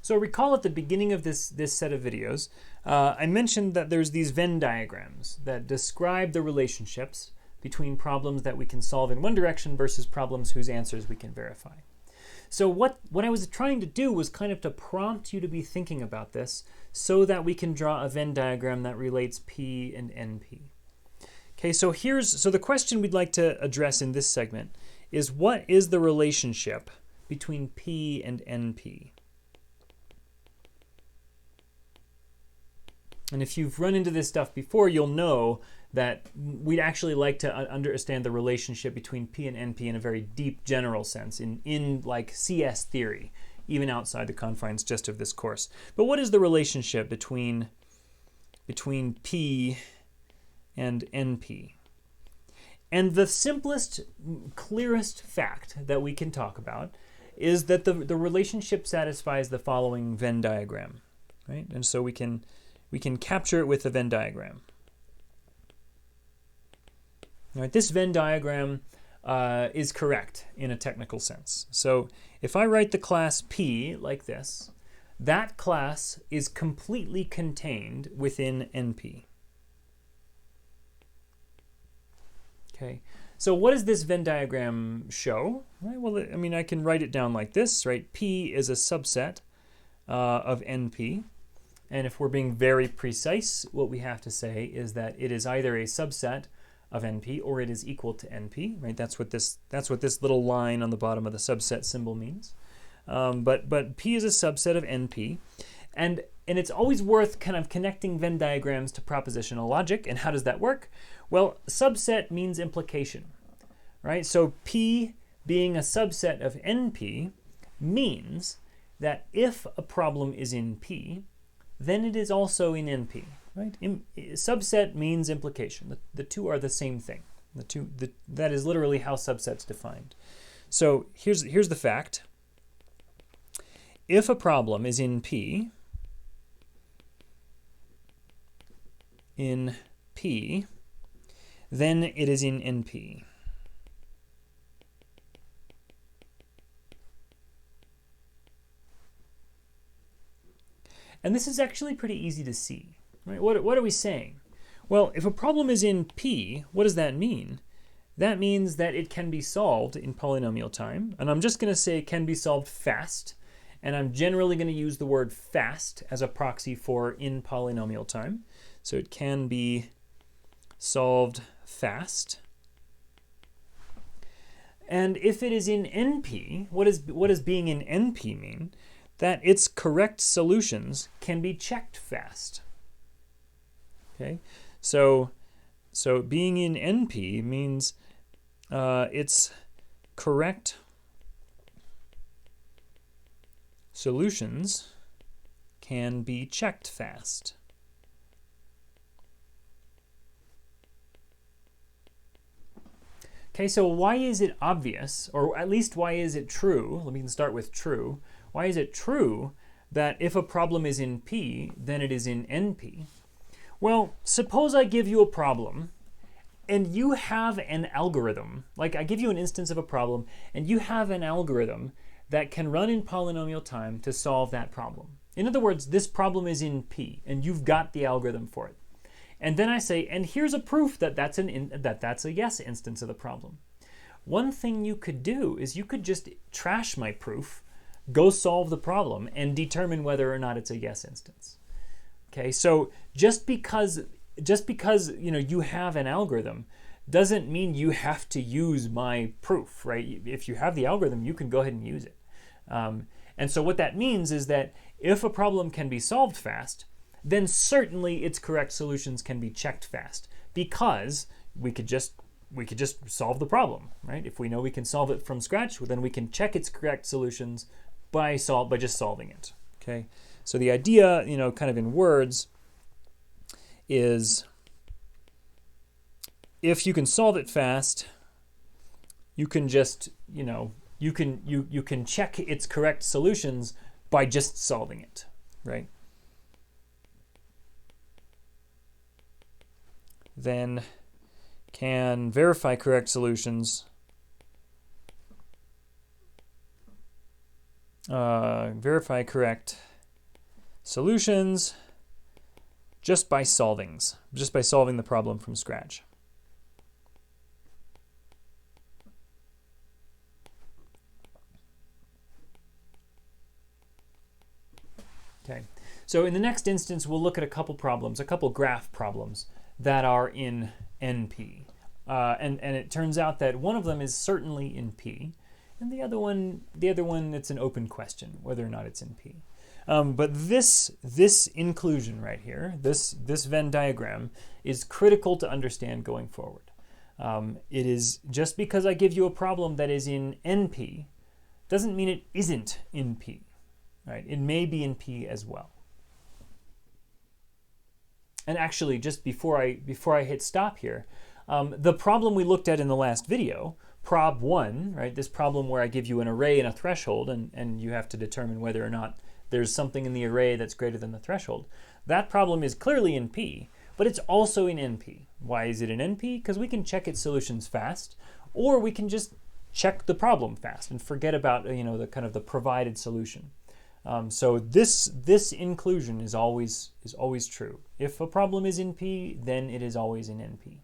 So recall at the beginning of this set of videos, I mentioned that there's these Venn diagrams that describe the relationships between problems that we can solve in one direction versus problems whose answers we can verify. So what I was trying to do was kind of to prompt you to be thinking about this so that we can draw a Venn diagram that relates P and NP. Okay, so the question we'd like to address in this segment is, what is the relationship between P and NP? And if you've run into this stuff before, you'll know that we'd actually like to understand the relationship between P and NP in a very deep general sense, in like CS theory, even outside the confines just of this course. But what is the relationship between P and NP? And the simplest, clearest fact that we can talk about is that the relationship satisfies the following Venn diagram, right? And so we can capture it with the Venn diagram. All right, this Venn diagram is correct in a technical sense. So if I write the class P like this, that class is completely contained within NP. Okay, so what does this Venn diagram show? Right, well, I mean, I can write it down like this, right? P is a subset of NP. And if we're being very precise, what we have to say is that it is either a subset of NP or it is equal to NP, right? That's what this little line on the bottom of the subset symbol means. But P is a subset of NP, and it's always worth kind of connecting Venn diagrams to propositional logic. And how does that work? Well, subset means implication, right? So P being a subset of NP means that if a problem is in P, then it is also in NP, right? Subset means implication. The two are the same thing. That is literally how subset's defined. So here's the fact. If a problem is in P, then it is in NP. And this is actually pretty easy to see, right? What are we saying? Well, if a problem is in P, what does that mean? That means that it can be solved in polynomial time. And I'm just going to say it can be solved fast. And I'm generally going to use the word fast as a proxy for in polynomial time. So it can be solved fast. And if it is in NP, what does being in NP mean? That its correct solutions can be checked fast. Okay, so being in NP means its correct solutions can be checked fast. Okay, so why is it obvious, or at least why is it true? Let me start with true. Why is it true that if a problem is in P, then it is in NP? Well, suppose I give you a problem and you have an algorithm, like I give you an instance of a problem and you have an algorithm that can run in polynomial time to solve that problem. In other words, this problem is in P and you've got the algorithm for it. And then I say, and here's a proof that that's a yes instance of the problem. One thing you could do is you could just trash my proof, go solve the problem, and determine whether or not it's a yes instance. Okay, so just because you have an algorithm doesn't mean you have to use my proof, right? If you have the algorithm, you can go ahead and use it. And so what that means is that if a problem can be solved fast, then certainly its correct solutions can be checked fast, because we could just solve the problem, right? If we know we can solve it from scratch, then we can check its correct solutions by just solving it. Okay, so the idea, kind of in words, is if you can solve it fast, you can just you can check its correct solutions by just solving it, right? Then can verify correct solutions, verify correct solutions just by solving the problem from scratch. Okay, so in the next instance, we'll look at a couple graph problems that are in NP. And it turns out that one of them is certainly in P, and the other one, it's an open question whether or not it's in P. But this inclusion right here, this Venn diagram, is critical to understand going forward. It is just because I give you a problem that is in NP doesn't mean it isn't in P. Right? It may be in P as well. And actually, just before I hit stop here, the problem we looked at in the last video, prob 1, right? This problem where I give you an array and a threshold, and you have to determine whether or not there's something in the array that's greater than the threshold. That problem is clearly in P, but it's also in NP. Why is it in NP? Because we can check its solutions fast, or we can just check the problem fast and forget about the kind of the provided solution. So this inclusion is always true. If a problem is in P, then it is always in NP.